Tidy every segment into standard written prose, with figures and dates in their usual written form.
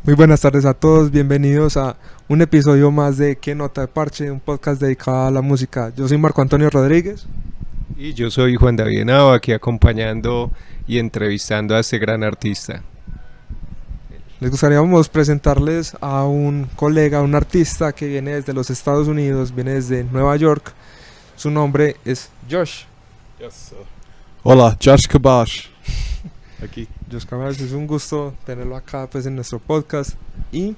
Muy buenas tardes a todos, bienvenidos a un episodio más de ¿Qué nota de parche? Un podcast dedicado a la música. Yo soy Marco Antonio Rodríguez. Y yo soy Juan David Nava, aquí acompañando y entrevistando a este gran artista. Les gustaría presentarles a un colega, un artista que viene desde los Estados Unidos, viene desde Nueva York. Su nombre es Josh. Yes. Hola, Josh Kabosh. Aquí. Josh Kabosh, es un gusto tenerlo acá pues, en nuestro podcast. Y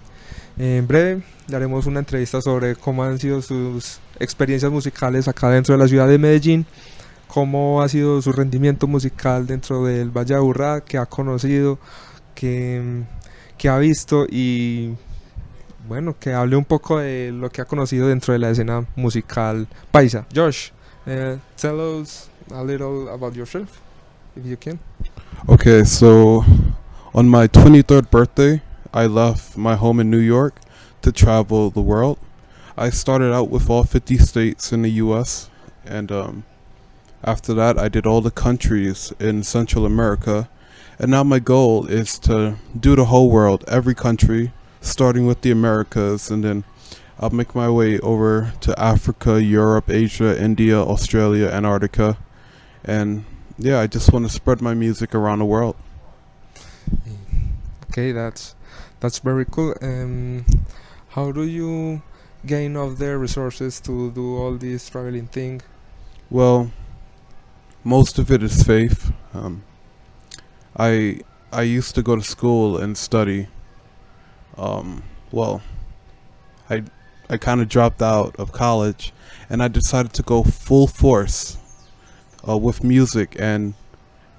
en breve le haremos una entrevista sobre cómo han sido sus experiencias musicales acá dentro de la ciudad de Medellín, cómo ha sido su rendimiento musical dentro del Valle de Aburrá, que ha conocido, que ha visto y bueno, que hable un poco de lo que ha conocido dentro de la escena musical paisa. Josh, tell us a little about yourself, if you can. Okay, so on my 23rd birthday, I left my home in New York to travel the world. I started out with all 50 states in the US, and after that I did all the countries in Central America, and now my goal is to do the whole world, every country, starting with the Americas, and then I'll make my way over to Africa, Europe, Asia, India, Australia, Antarctica, and yeah, I just want to spread my music around the world. Okay, that's very cool. How do you gain all the resources to do all this traveling thing? Well, most of it is faith. I used to go to school and study. Well, I kind of dropped out of college, and I decided to go full force with music. And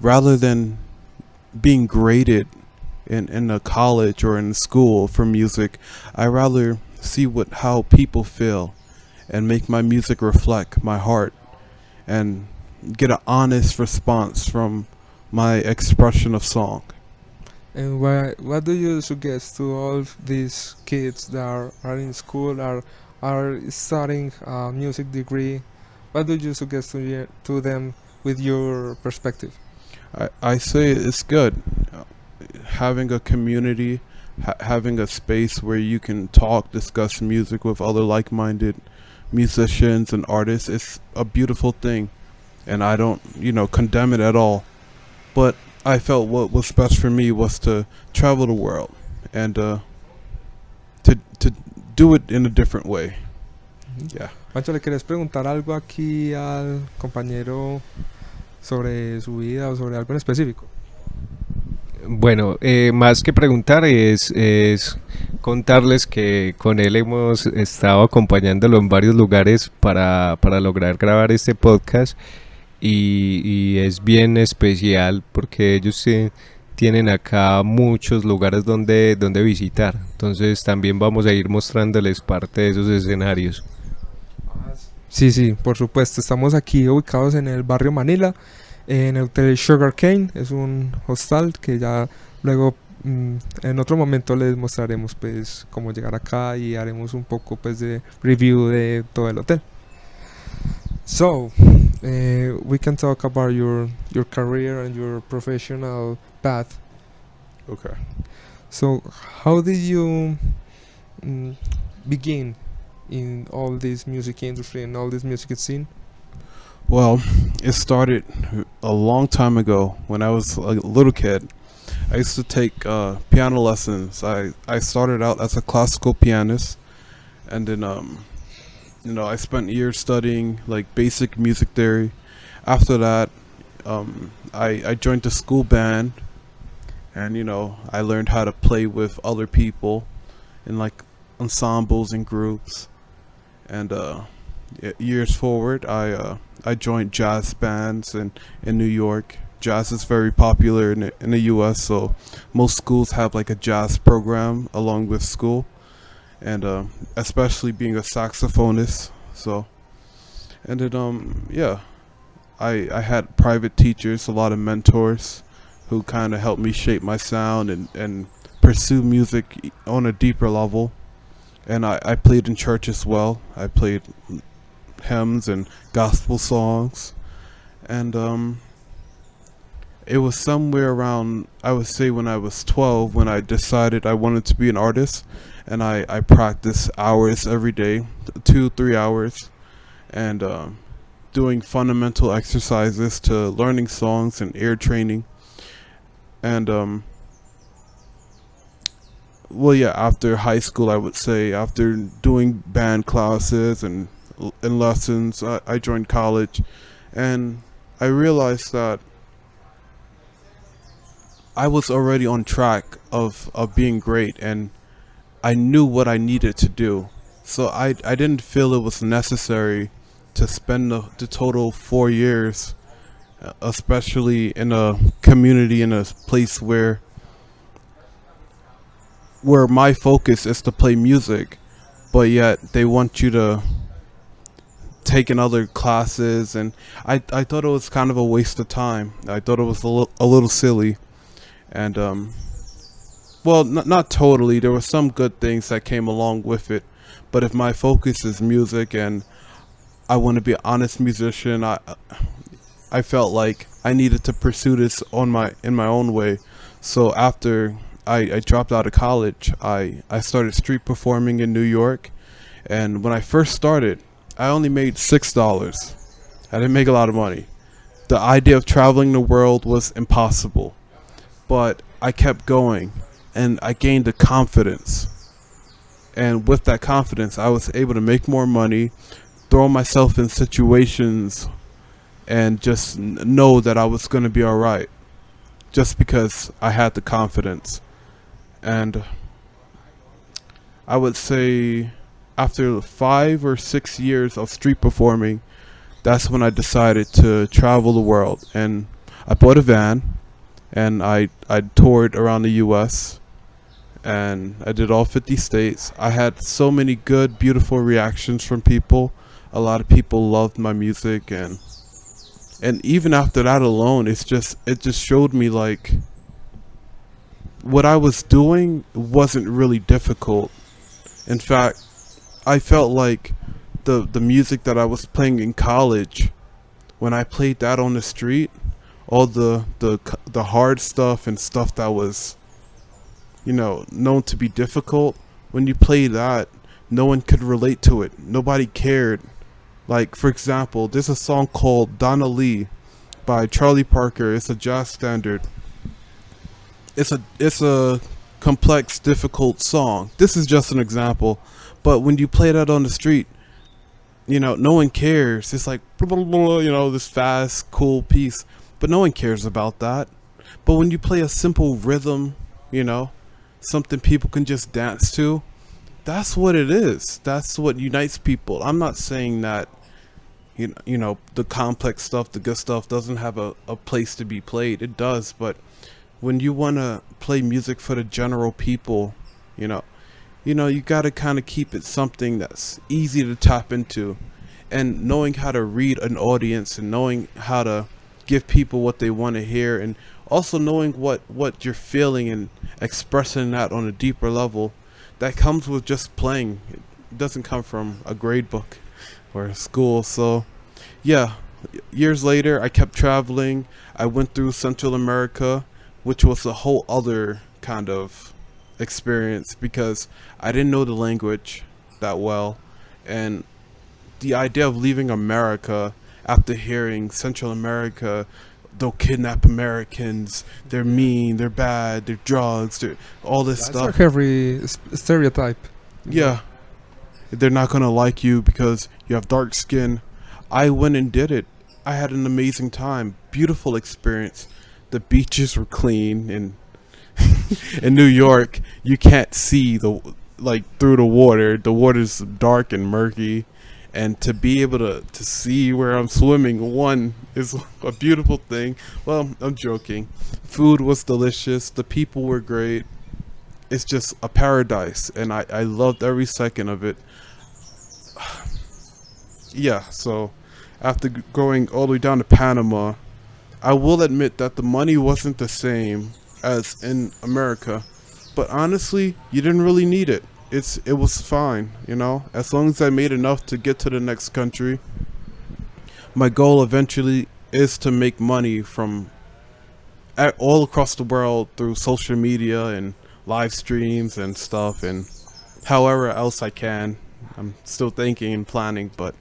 rather than being graded in a college or in school for music, I rather see how people feel and make my music reflect my heart and get an honest response from my expression of song. And what do you suggest to all these kids that are in school, are studying a music degree? What do you suggest to them with your perspective? I say it's good. Having a community, having a space where you can talk, discuss music with other like-minded musicians and artists, it's a beautiful thing. And I don't, condemn it at all. But I felt what was best for me was to travel the world and to do it in a different way. Yeah. Pancho, ¿le querés preguntar algo aquí al compañero sobre su vida o sobre algo en específico? Bueno, más que preguntar es contarles que con él hemos estado acompañándolo en varios lugares para lograr grabar este podcast y es bien especial porque ellos tienen acá muchos lugares donde visitar, entonces también vamos a ir mostrándoles parte de esos escenarios. Sí, por supuesto. Estamos aquí ubicados en el barrio Manila, en el Hotel Sugar Cane. Es un hostal que ya luego en otro momento les mostraremos pues cómo llegar acá y haremos un poco pues de review de todo el hotel. So, we can talk about your career and your professional path. Okay. So, how did you begin in all this music industry and all this music scene? Well, it started a long time ago when I was a little kid. I used to take piano lessons. I started out as a classical pianist, and then I spent years studying like basic music theory. After that, I joined the school band, and I learned how to play with other people in like ensembles and groups. And years forward, I joined jazz bands in New York. Jazz is very popular in the U.S., so most schools have like a jazz program along with school, and especially being a saxophonist. So, and then I had private teachers, a lot of mentors, who kind of helped me shape my sound and pursue music on a deeper level. And I played in church as well. I played hymns and gospel songs. And it was somewhere around, I would say, when I was 12 when I decided I wanted to be an artist, and I practiced hours every day, 2-3 hours, and doing fundamental exercises to learning songs and ear training. And well, yeah, after high school, I would say, after doing band classes and lessons, I joined college, and I realized that I was already on track of being great, and I knew what I needed to do. So I didn't feel it was necessary to spend the total 4 years, especially in a community, in a place where my focus is to play music, but yet they want you to take in other classes, and I thought it was kind of a waste of time. I thought it was a little silly, and well, not totally. There were some good things that came along with it, but if my focus is music and I want to be an honest musician, I felt like I needed to pursue this in my own way. So after I dropped out of college, I started street performing in New York, and when I first started, I only made $6. I didn't make a lot of money. The idea of traveling the world was impossible, but I kept going, and I gained the confidence. And with that confidence, I was able to make more money, throw myself in situations, and just know that I was going to be alright, just because I had the confidence. And I would say after 5 or 6 years of street performing, that's when I decided to travel the world. And I bought a van, and I toured around the US, and I did all 50 states. I had so many good, beautiful reactions from people. A lot of people loved my music, and even after that alone, it just showed me like what I was doing wasn't really difficult. In fact, I felt like the music that I was playing in college, when I played that on the street, all the hard stuff and stuff that was, known to be difficult, when you play that, no one could relate to it. Nobody cared. Like, for example, there's a song called Donna Lee by Charlie Parker. It's a jazz standard. It's a complex, difficult song. This is just an example. But when you play that on the street, no one cares. It's like, this fast, cool piece. But no one cares about that. But when you play a simple rhythm, something people can just dance to, that's what it is. That's what unites people. I'm not saying that, the complex stuff, the good stuff doesn't have a place to be played. It does. But when you want to play music for the general people, you got to kind of keep it something that's easy to tap into, and knowing how to read an audience, and knowing how to give people what they want to hear, and also knowing what you're feeling and expressing that on a deeper level. That comes with just playing. It doesn't come from a grade book or a school. So yeah, years later, I kept traveling. I went through Central America, which was a whole other kind of experience because I didn't know the language that well, and the idea of leaving America after hearing Central America, they'll kidnap Americans, they're mean, they're bad, they're drugs, they're all this stuff. That's like every stereotype. Yeah, they're not gonna like you because you have dark skin. I went and did it. I had an amazing time, beautiful experience. The beaches were clean, and in New York, you can't see through the water. The water's dark and murky, and to be able to see where I'm swimming, one, is a beautiful thing. Well, I'm joking. Food was delicious. The people were great. It's just a paradise, and I loved every second of it. Yeah, so after going all the way down to Panama, I will admit that the money wasn't the same as in America, but honestly, you didn't really need it. It was fine, as long as I made enough to get to the next country. My goal eventually is to make money from all across the world through social media and live streams and stuff, and however else I can. I'm still thinking and planning, but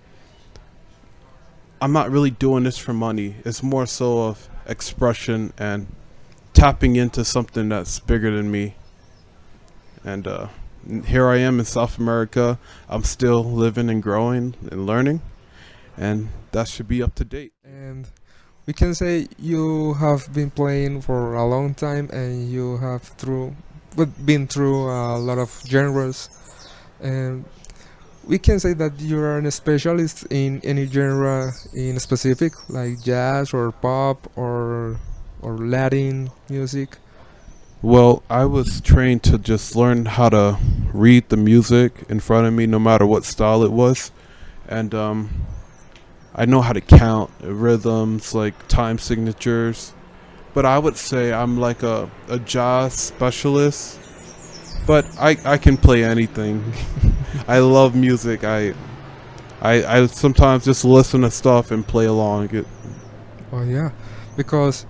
I'm not really doing this for money. It's more so of expression and tapping into something that's bigger than me. And here I am in South America. I'm still living and growing and learning, and that should be up to date. And we can say you have been playing for a long time, and you have been through a lot of genres, and we can say that you are a specialist in any genre in specific, like jazz or pop or Latin music. Well, I was trained to just learn how to read the music in front of me, no matter what style it was. And I know how to count rhythms, like time signatures. But I would say I'm like a jazz specialist. But I can play anything. I love music. I sometimes just listen to stuff and play along. Oh yeah, because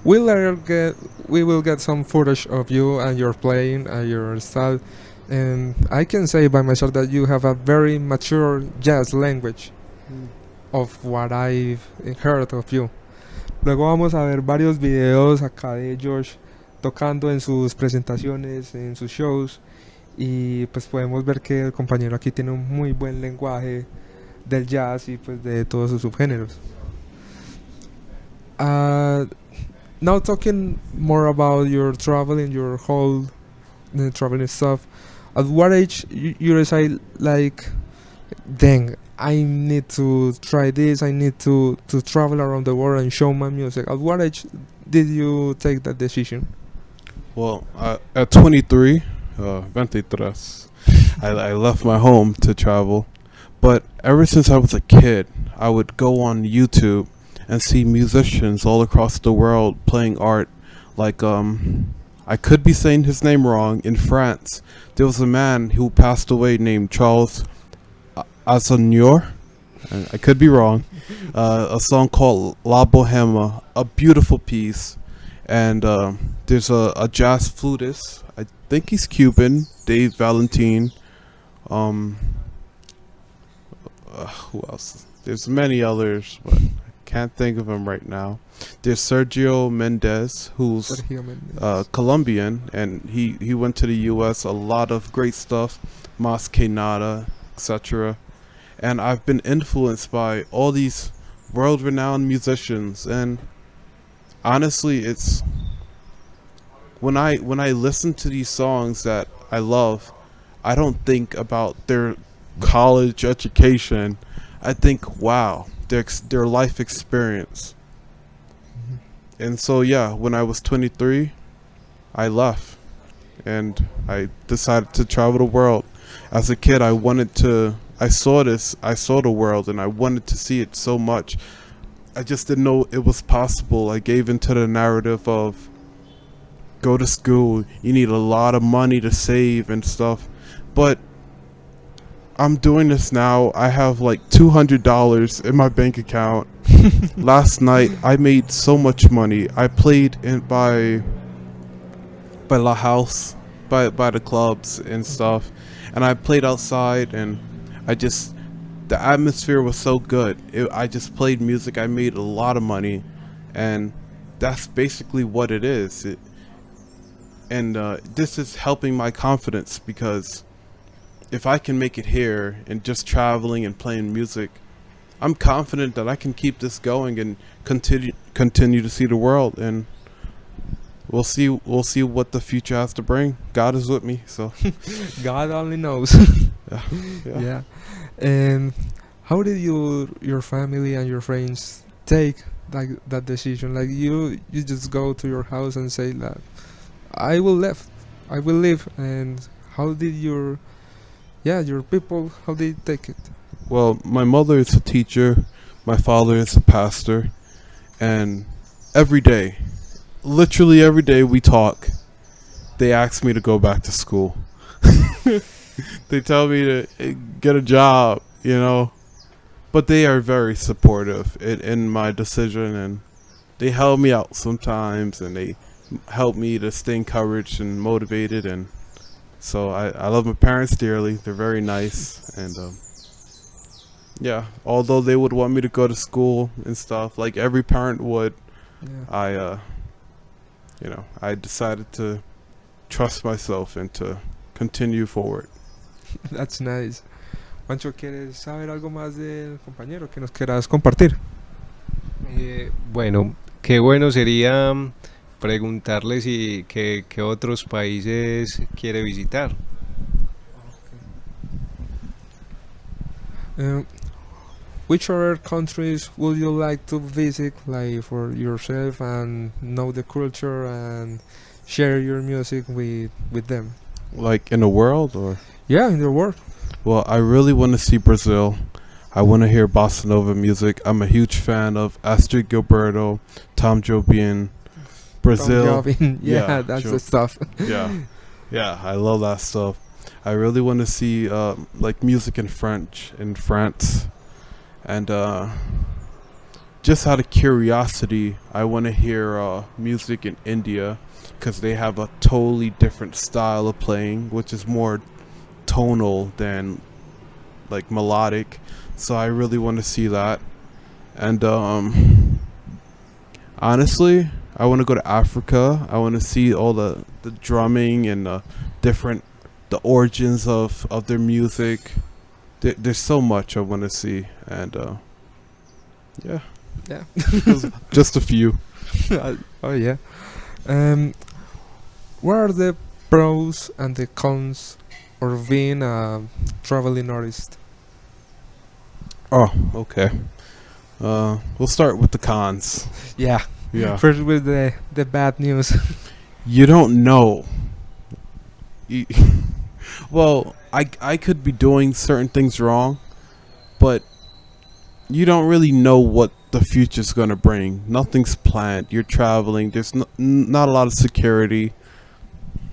we will get some footage of you and your playing and your style, and I can say by myself that you have a very mature jazz language of what I've heard of you. Luego vamos a ver varios videos acá de Josh tocando en sus presentaciones, en sus shows, y pues podemos ver que el compañero aquí tiene un muy buen lenguaje del jazz y pues de todos sus subgéneros. Now talking more about your traveling, your whole traveling stuff. At what age you decide like, dang, I need to try this. I need to travel around the world and show my music. At what age did you take that decision? Well, at 23, 23, I left my home to travel. But ever since I was a kid, I would go on YouTube and see musicians all across the world playing art. Like, I could be saying his name wrong. In France, there was a man who passed away named Charles Aznavour. I could be wrong. A song called La Bohème, a beautiful piece. And there's a jazz flutist. I think he's Cuban, Dave Valentin. Who else? There's many others, but I can't think of them right now. There's Sergio Mendes, who's Colombian, and he went to the U.S. A lot of great stuff, Mas Que Nada, etc. And I've been influenced by all these world-renowned musicians, and honestly, it's when I listen to these songs that I love, I don't think about their college education. I think, wow, their life experience. And so yeah, when I was 23, I left and I decided to travel the world. As a kid, I saw the world and I wanted to see it so much. I just didn't know it was possible. I gave into the narrative of go to school, you need a lot of money to save and stuff. But I'm doing this now. I have like $200 in my bank account. Last night I made so much money. I played by La House, by the clubs and stuff, and I played outside, and the atmosphere was so good. I just played music. I made a lot of money, and that's basically what it is. This is helping my confidence, because if I can make it here and just traveling and playing music, I'm confident that I can keep this going and continue to see the world, and we'll see what the future has to bring. God is with me, so God only knows. yeah. And how did your family and your friends take that decision? Like you just go to your house and say that I will live, and how did your people, how they take it? Well, my mother is a teacher, my father is a pastor, and literally every day we talk, they ask me to go back to school. They tell me to get a job, but they are very supportive in my decision, and they help me out sometimes, and they help me to stay encouraged and motivated. And so I love my parents dearly. They're very nice, and yeah, although they would want me to go to school and stuff like every parent would, Yeah. I decided to trust myself and to continue forward. That's nice. Pancho, ¿quieres saber algo más del compañero que nos quieras compartir? Bueno, qué bueno sería preguntarle si qué otros países quiere visitar. Which other countries would you like to visit, like for yourself, and know the culture and share your music with them? Like in the world, or Yeah, in the world. well, I really want to see Brazil. I want to hear bossa nova music. I'm a huge fan of Astrid Gilberto, Tom Jobim, Brazil. Tom Jobim. Yeah, Yeah, that's sure. the stuff. Yeah, I love that stuff. I really want to see like music in French in France, and just out of curiosity, I want to hear music in India, because they have a totally different style of playing, which is more tonal than like melodic. So I really want to see that. And honestly, I want to go to Africa. I want to see all the drumming and the origins of their music. There's so much I want to see, and yeah, Yeah. just a few. Oh yeah. What are the pros and the cons of being a traveling artist? Oh, okay. We'll start with the cons. Yeah. Yeah. First with the bad news. You don't know. Well, I could be doing certain things wrong, but you don't really know what the future's gonna bring. Nothing's planned. You're traveling. There's not a lot of security.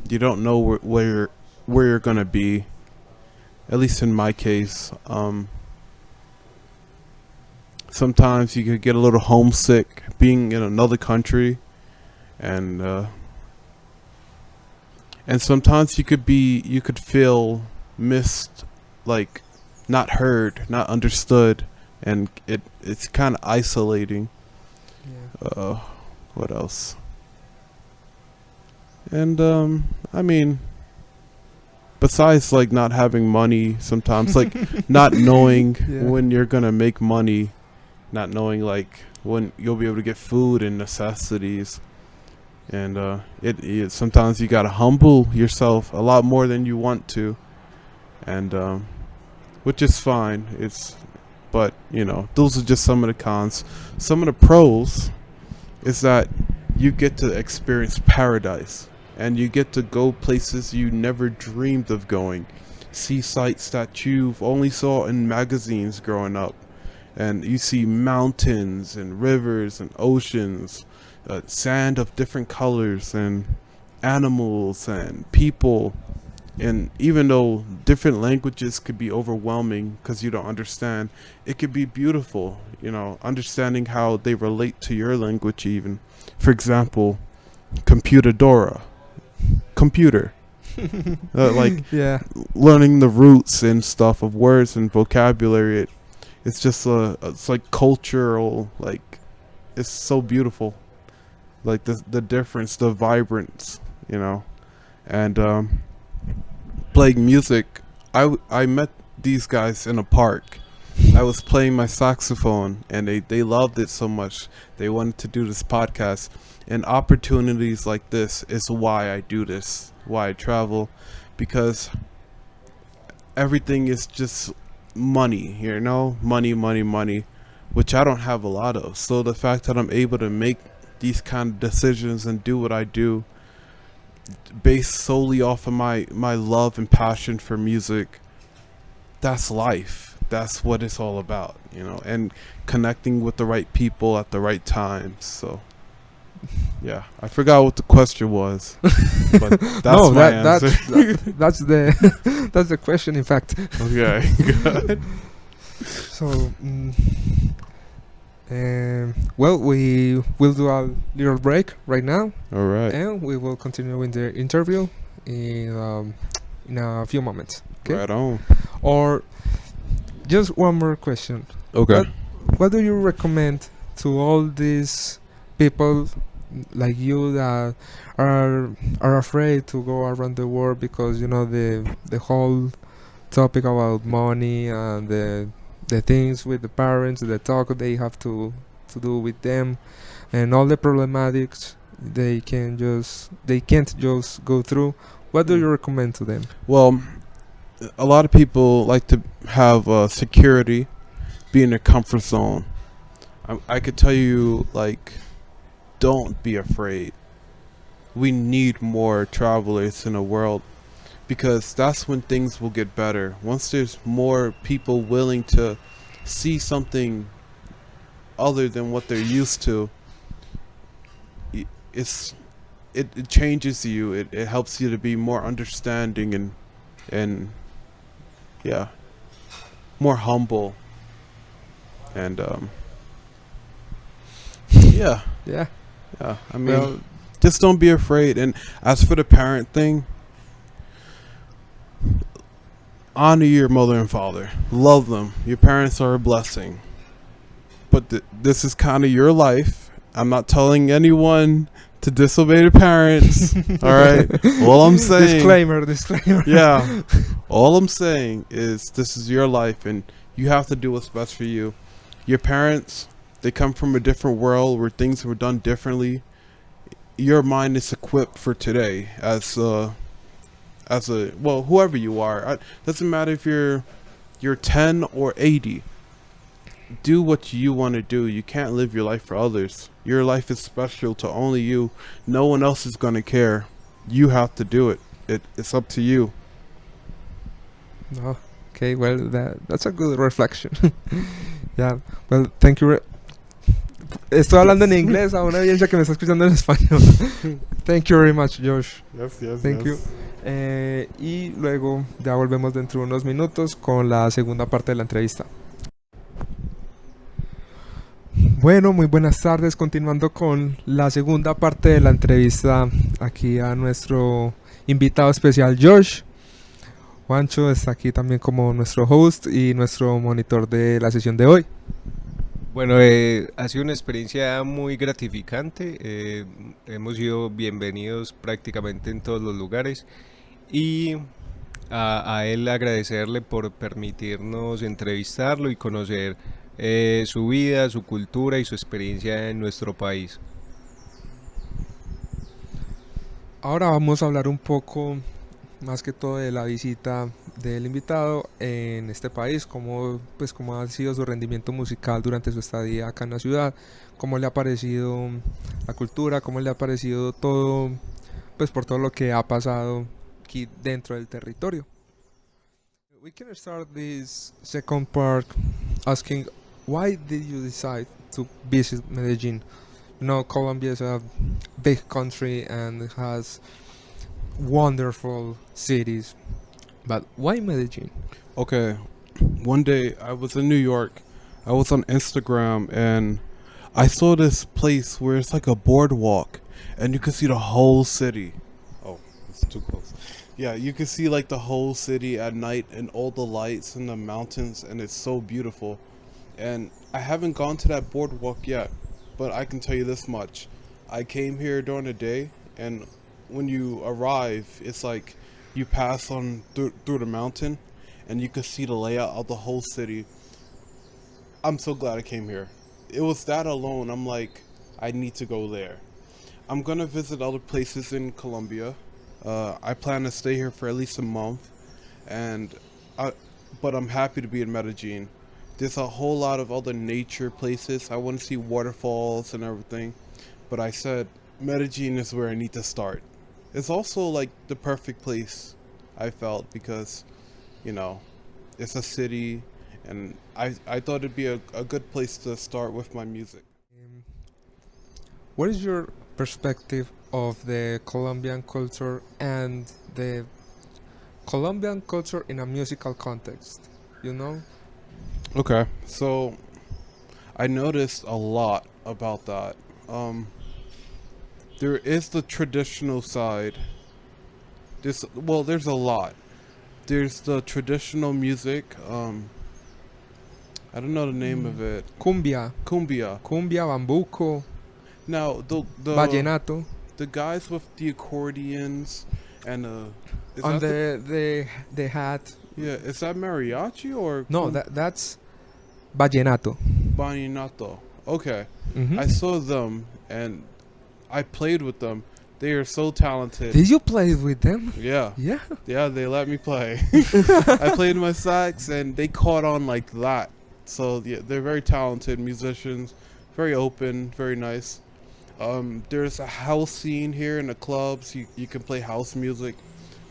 You don't know where you're gonna be. At least in my case, sometimes you could get a little homesick being in another country, and sometimes you could feel missed, like not heard, not understood, and it's kind of isolating. Yeah. What else? And I mean, besides like not having money, sometimes like not knowing Yeah. when you're gonna make money, not knowing like when you'll be able to get food and necessities, and it sometimes you gotta humble yourself a lot more than you want to, and which is fine. But you know, those are just some of the cons. Some of the pros is that you get to experience paradise, and you get to go places you never dreamed of going, see sights that you've only saw in magazines growing up, and you see mountains and rivers and oceans, sand of different colors, and animals and people. And even though different languages could be overwhelming because you don't understand, it could be beautiful, you know, understanding how they relate to your language even. For example, computer, like Yeah. learning the roots and stuff of words and vocabulary. It's just it's like cultural, like it's so beautiful, like the difference, the vibrance, you know. And playing music, I met these guys in a park. I was playing my saxophone, and they loved it so much they wanted to do this podcast. And opportunities like this is why I do this, why I travel, because everything is just money, you know, money, which I don't have a lot of. So the fact that I'm able to make these kind of decisions and do what I do based solely off of my love and passion for music, that's life. That's what it's all about, you know, and connecting with the right people at the right times. So yeah, I forgot what the question was, but that's No, my answer. that's that's the question, in fact. Okay, good. So Well, we will do a little break right now, All right. and we will continue with the interview in a few moments. Okay. Right on. Or just one more question. Okay. What do you recommend to all these people like you that are afraid to go around the world because you know the whole topic about money and the things with the parents, the talk they have to do with them, and all the problematics they can't just go through. What do you recommend to them? Well, a lot of people like to have security, be in their comfort zone. I could tell you, like, don't be afraid. We need more travelers in the world because that's when things will get better. Once there's more people willing to see something other than what they're used to, it changes you. It helps you to be more understanding and yeah, more humble and yeah. Yeah. I mean, Well, just don't be afraid. And as for the parent thing, honor your mother and father. Love them. Your parents are a blessing. But this is kind of your life. I'm not telling anyone to disobey their parents. All right. All I'm saying. Disclaimer. Yeah. All I'm saying is this is your life, and you have to do what's best for you. Your parents, they come from a different world where things were done differently. Your mind is equipped for today as a well, whoever you are. Doesn't matter if you're 10 or 80. Do what you want to do. You can't live your life for others. Your life is special to only you. No one else is going to care. You have to do it. It's up to you. No. Okay, well, that's a good reflection. Yeah, well, thank you. Estoy hablando en inglés a una audiencia que me está escuchando en español. Thank you very much, Josh. Yes. Thank you. Y luego ya volvemos dentro de unos minutos con la segunda parte de la entrevista. Bueno, muy buenas tardes. Continuando con la segunda parte de la entrevista aquí a nuestro invitado especial, Josh. Juancho está aquí también como nuestro host y nuestro monitor de la sesión de hoy. Bueno, ha sido una experiencia muy gratificante. Hemos sido bienvenidos prácticamente en todos los lugares y a él agradecerle por permitirnos entrevistarlo y conocer su vida, su cultura y su experiencia en nuestro país. Ahora vamos a hablar un poco más que todo de la visita del invitado en este país, cómo ha sido su rendimiento musical durante su estadía acá en la ciudad, cómo le ha parecido la cultura, cómo le ha parecido todo, pues por todo lo que ha pasado aquí dentro del territorio. We can start this second part asking, why did you decide to visit Medellín? You know, Colombia is a big country and has wonderful cities, but why Medellín? Okay. One day I was in New York. I was on Instagram and I saw this place where it's like a boardwalk and you can see the whole city. Oh, it's too close. Yeah, you can see like the whole city at night and all the lights and the mountains, and it's so beautiful. And I haven't gone to that boardwalk yet, but I can tell you this much. I came here during the day, and when you arrive, it's like you pass on through the mountain and you can see the layout of the whole city. I'm so glad I came here. It was that alone. I'm like, I need to go there. I'm gonna visit other places in Colombia. I plan to stay here for at least a month, but I'm happy to be in Medellín. There's a whole lot of other nature places. I want to see waterfalls and everything, but I said Medellín is where I need to start. It's also like the perfect place, I felt, because, you know, it's a city, and I thought it'd be a good place to start with my music. What is your perspective of the Colombian culture and the Colombian culture in a musical context? You know? Okay, so I noticed a lot about that. There is the traditional side. There's a lot. There's the traditional music. I don't know the name of it. Cumbia, Cumbia. bambuco, Now the vallenato. the guys with the accordions and is On that the hat. is that mariachi or No, that's vallenato. Baninato? Okay, Mhm. I saw them and I played with them. They are so talented. Did you play with them? Yeah, Yeah. yeah, they let me play. I played my sax and they caught on like that. So yeah, they're very talented musicians, very open, very nice. There's a house scene here in the clubs. You can play house music.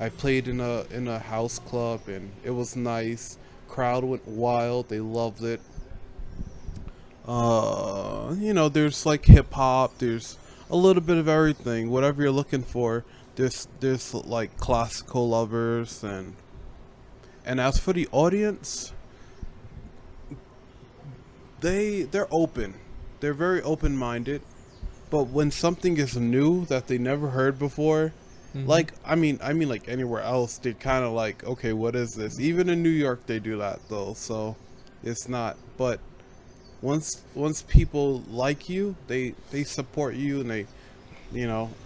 I played in a house club and it was nice. Crowd went wild. They loved it. There's like hip hop. There's a little bit of everything. Whatever you're looking for. There's like classical lovers and as for the audience, they're open. They're very open minded. But when something is new that they never heard before, Mhm. like I mean like anywhere else, they're kind of like, okay, what is this? Even in New York, they do that though. So it's not. But once people like you, they support you, and they,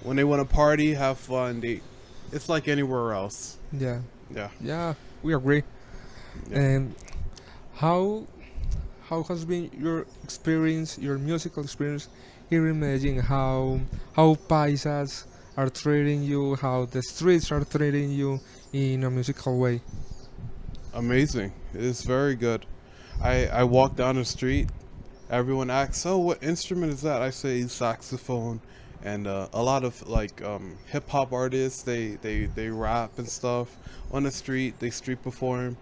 when they want to party, have fun. It's like anywhere else. Yeah. Yeah. Yeah, we agree. Yeah. And how has been your experience, your musical experience here in Medellin? How paisas are treating you? How the streets are treating you in a musical way? Amazing. It's very good. I walk down the street. Everyone asks, "Oh, what instrument is that?" I say saxophone, and a lot of like hip hop artists. They rap and stuff on the street. They street perform.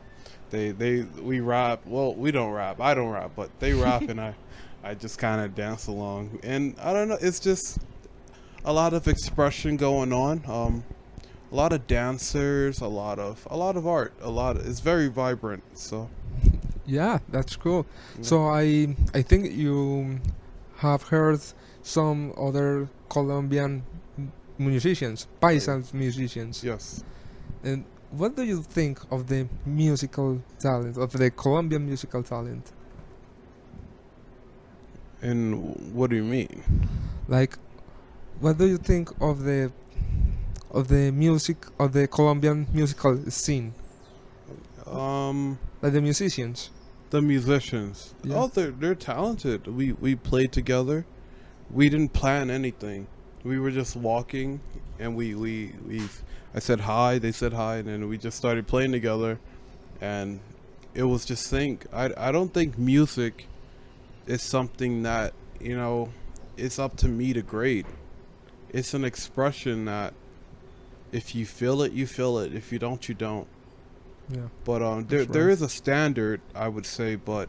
We rap. Well, we don't rap. I don't rap, but they rap, and I just kind of dance along. And I don't know. It's just a lot of expression going on. A lot of dancers. A lot of art. It's very vibrant. So. Yeah, that's cool. So I think you have heard some other Colombian musicians, paisa musicians. Yes. And what do you think of the musical talent, of the Colombian musical talent? And what do you mean? Like, what do you think of the music of the Colombian musical scene? Like the musicians. The musicians. Yeah. Oh, they're talented. We played together. We didn't plan anything. We were just walking, and I said hi. They said hi, and then we just started playing together, and it was just sync. I don't think music is something that it's up to me to grade. It's an expression that if you feel it, you feel it. If you don't, you don't. Yeah. But That's there right. is a standard, I would say, but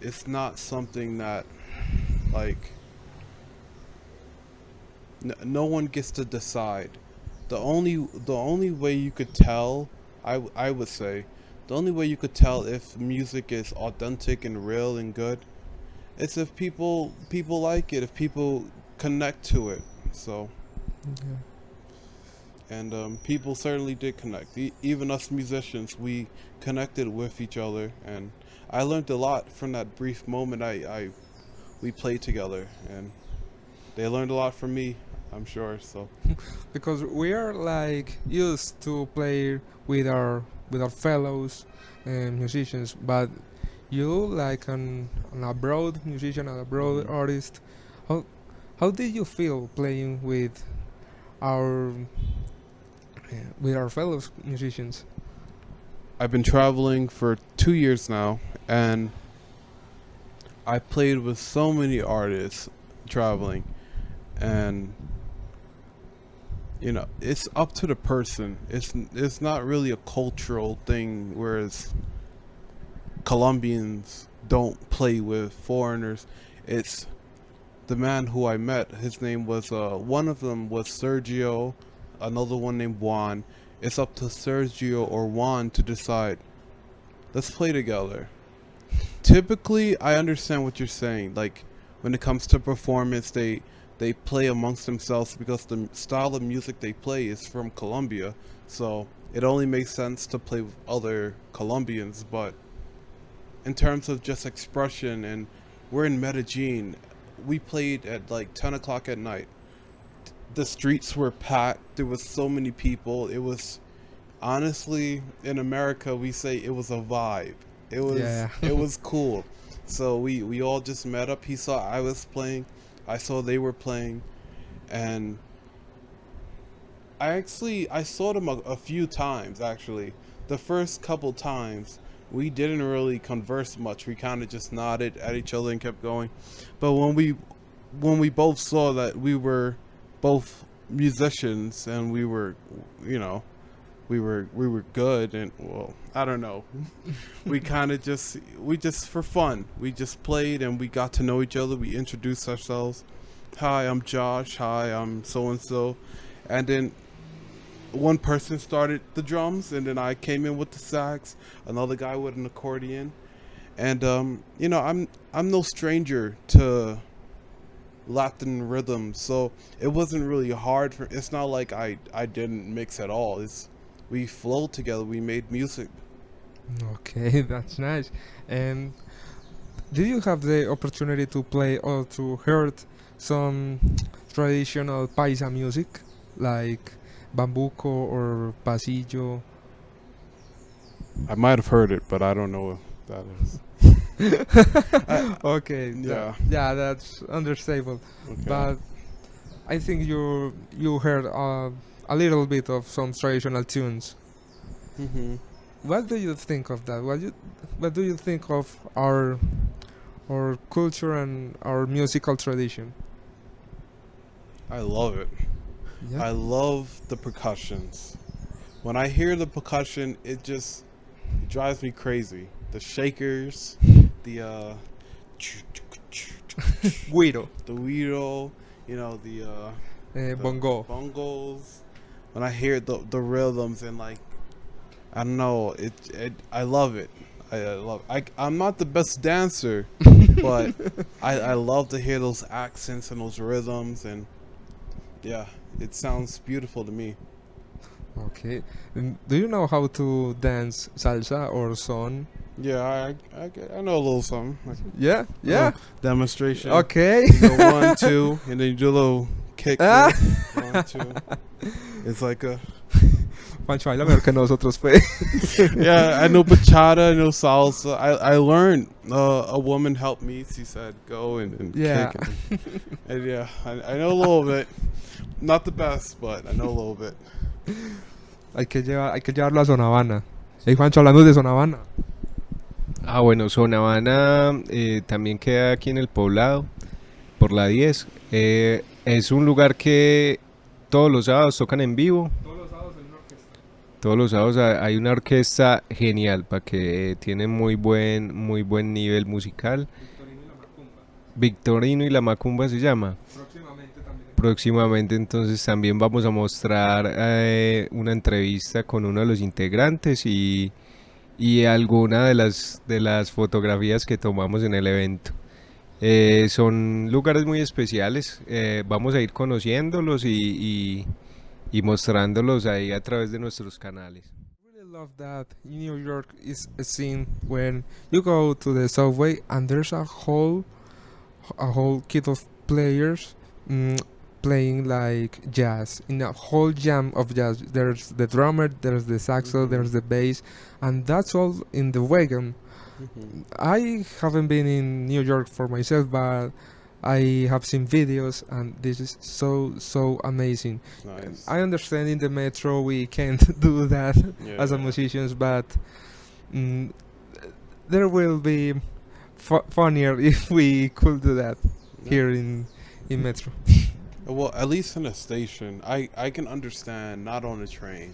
it's not something that like no one gets to decide. The only way you could tell, I would say, the only way you could tell if music is authentic and real and good, it's if people like it, if people connect to it. So. Yeah. And people certainly did connect. Even us musicians, we connected with each other, and I learned a lot from that brief moment. We played together, and they learned a lot from me, I'm sure. So Because we are like used to play with our fellows musicians, but you like an abroad musician, an abroad artist. How did you feel playing with our fellow musicians? I've been traveling for 2 years now, and I played with so many artists traveling, and it's up to the person. It's not really a cultural thing, whereas Colombians don't play with foreigners. It's the man who I met. His name was one of them was Sergio, another one named Juan. It's up to Sergio or Juan to decide. Let's play together. Typically, I understand what you're saying. Like when it comes to performance, they play amongst themselves because the style of music they play is from Colombia. So it only makes sense to play with other Colombians. But in terms of just expression, and we're in Medellín, we played at like 10 o'clock at night. The streets were packed. There was so many people. It was honestly, in America, we say it was a vibe. It was Yeah. it was cool. So we all just met up. He saw I was playing. I saw they were playing, and I saw them a few times actually. The first couple times we didn't really converse much. We kind of just nodded at each other and kept going. But when we both saw that we were both musicians and we were, you know, we were good, and well, I don't know. we just for fun. We just played and we got to know each other. We introduced ourselves. Hi, I'm Josh. Hi, I'm so and so. And then one person started the drums, and then I came in with the sax. Another guy with an accordion. And you know, I'm no stranger to Latin rhythms, so it wasn't really hard for. It's not like I didn't mix at all. We flowed together. We made music. Okay, that's nice. And did you have the opportunity to play or to heard some traditional paisa music like bambuco or pasillo? I might have heard it, but I don't know what that is. Okay, Yeah. yeah, that's understandable. Okay. But I think you heard a little bit of some traditional tunes. hmm What do you think of that? What do you think of our culture and our musical tradition? I love it. Yeah. I love the percussions. When I hear the percussion, it just drives me crazy. The shakers, the Guiro, the güiro, you know, the bongo. bongos. When I hear the rhythms and like, I don't know, I love it. I'm not the best dancer, but I love to hear those accents and those rhythms, and yeah, it sounds beautiful to me. Okay. Do you know how to dance salsa or son? Yeah, I know a little something. Like Yeah, yeah. little demonstration. Okay. You go 1, 2, and then you do a little kick. Ah. There. 1, 2. It's like a Pancho baila mejor que nosotros, fe. yeah. I know bachata, I know salsa. I learned. A woman helped me. She said go and Yeah. kick. And yeah, I know a little bit. Not the best, but I know a little bit. Hay que llevarlo a Sonavana. Hey, Juancho, hablando de Sonavana. Ah, bueno, Sonavana también queda aquí en el poblado, por la 10. Es un lugar que todos los sábados tocan en vivo. Todos los sábados hay una orquesta genial, para que tiene muy buen nivel musical. Victorino y la Macumba se llama. Próximamente entonces también vamos a mostrar una entrevista con uno de los integrantes y alguna de las fotografías que tomamos en el evento. Son lugares muy especiales, vamos a ir conociéndolos y mostrándolos ahí a través de nuestros canales. I really love that in New York is a scene when you go to the subway and there's a whole kit of players playing like jazz, in a whole jam of jazz. There's the drummer, there's the saxo, there's the bass, and that's all in the wagon. I haven't been in New York for myself, but I have seen videos, and this is so amazing. Nice. I understand in the metro we can't do that as a musicians, but there will be funnier if we could do that here in metro. Well, at least in a station, I can understand. Not on a train,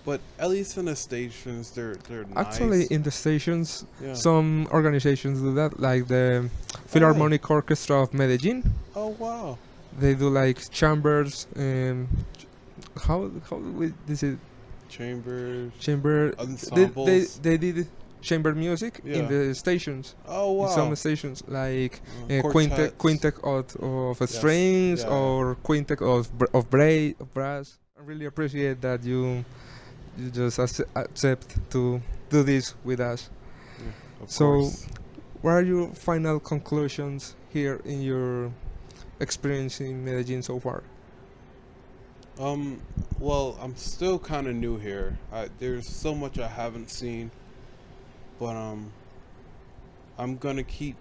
but at least in the stations, they're nice. Actually, in the stations, Yeah. some organizations do that, like the Philharmonic Orchestra of Medellín. Oh wow. They do like chambers. How is it? Chambers. Chamber. Ensembles. They did chamber music in Yeah. the stations. Oh wow. In some stations, like Quartets. quintet of Yes, strings yeah. or quintet of brass. I really appreciate that you just accept to do this with us. Yeah, of So, course. what are your final conclusions here in your experience in Medellin so far? Well, I'm still kind of new here. There's so much I haven't seen, but I'm gonna keep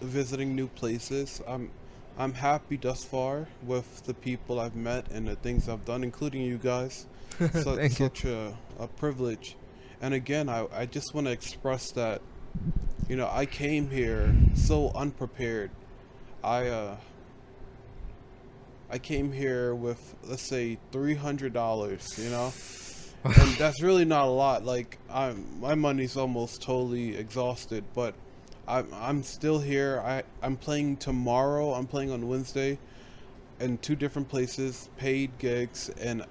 visiting new places. I'm happy thus far with the people I've met and the things I've done, including you guys. Thank you. Such a privilege. And again, I just want to express that, you know, I came here so unprepared. I came here with, let's say, $300, you know, and that's really not a lot. Like, my money's almost totally exhausted, but I'm still here. I'm playing tomorrow. I'm playing on Wednesday in 2 different places, paid gigs, and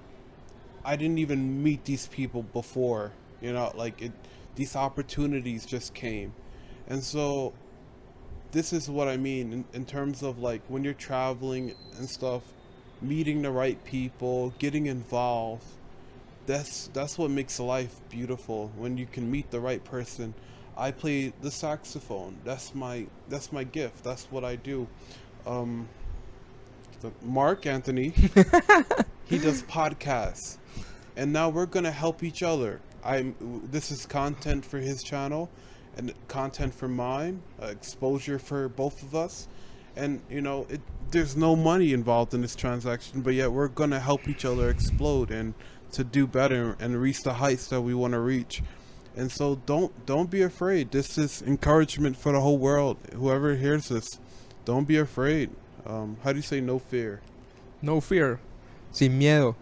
I didn't even meet these people before, you know, like these opportunities just came. And so this is what I mean in terms of like when you're traveling and stuff, meeting the right people, getting involved. That's what makes life beautiful, when you can meet the right person. I play the saxophone. That's my gift. That's what I do. Mark Anthony, he does podcasts, and now we're gonna help each other. This is content for his channel, and content for mine, exposure for both of us, and you know, there's no money involved in this transaction, but yet we're gonna help each other explode and to do better and reach the heights that we want to reach. And so don't be afraid. This is encouragement for the whole world. Whoever hears this, don't be afraid. How do you say no fear? No fear. Sin miedo,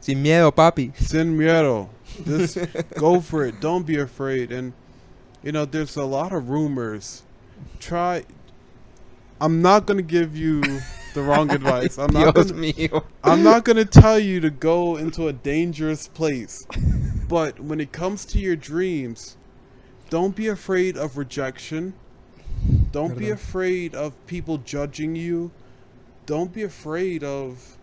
papi. Sin miedo. Just go for it. Don't be afraid. And you know, there's a lot of rumors. I'm not gonna give you the wrong advice. I'm not gonna tell you to go into a dangerous place. But when it comes to your dreams, don't be afraid of rejection. Don't be afraid of people judging you. Don't be afraid of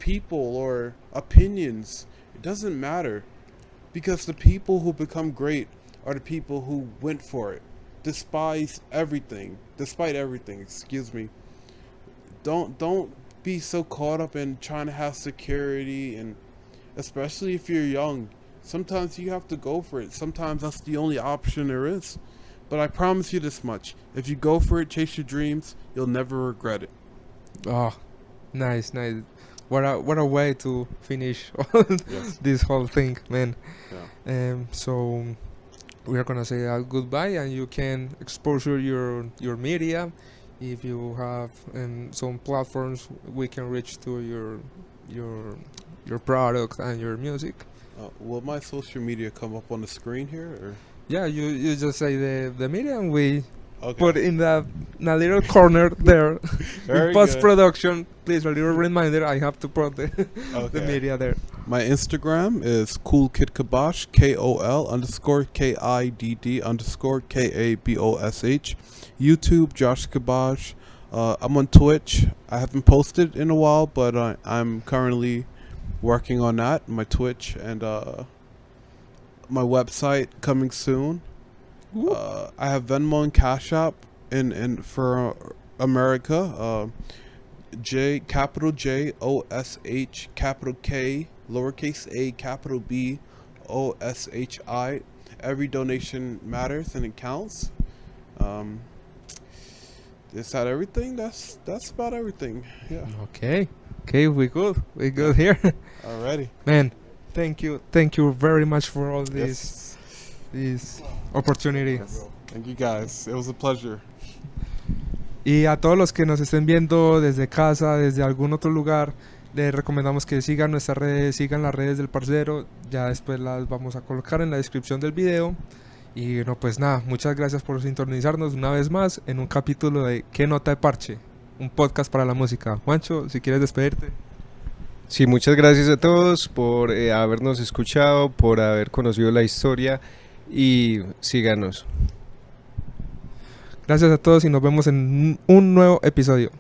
people or opinions. It doesn't matter. Because the people who become great are the people who went for it. Despite everything, excuse me. Don't be so caught up in trying to have security, and especially if you're young. Sometimes you have to go for it. Sometimes that's the only option there is. But I promise you this much. If you go for it, chase your dreams, you'll never regret it. Oh, nice. What a way to finish Yes. this whole thing, man. Yeah. So we are gonna say goodbye, and you can exposure your media. If you have some platforms, we can reach to your product and your music. Will my social media come up on the screen here, or? Yeah, you just say the media, and we Okay. put in a little corner there. Very In post production, please, a little reminder, I have to put the Okay. media there. My Instagram is coolkidkabosh, KOL_KIDD_KABOSH. YouTube, Josh Kabosh. I'm on Twitch. I haven't posted in a while, but I'm currently working on that. My Twitch and my website coming soon. I have Venmo and Cash App in for America. Capital J OSH, capital K, lowercase a, capital B OSHI. Every donation matters and it counts. Is that everything? That's about everything. Yeah. Okay, we good here. Alrighty. Man, thank you very much for all this opportunity. Yes. Thank you guys. It was a pleasure. Y a todos los que nos estén viendo desde casa, desde algún otro lugar, les recomendamos que sigan nuestras redes, sigan las redes del parcero. Ya después las vamos a colocar en la descripción del video. Y no, pues nada, muchas gracias por sintonizarnos una vez más en un capítulo de ¿Qué nota de parche? Un podcast para la música. Juancho, si quieres despedirte. Sí, muchas gracias a todos por habernos escuchado, por haber conocido la historia y síganos. Gracias a todos y nos vemos en un nuevo episodio.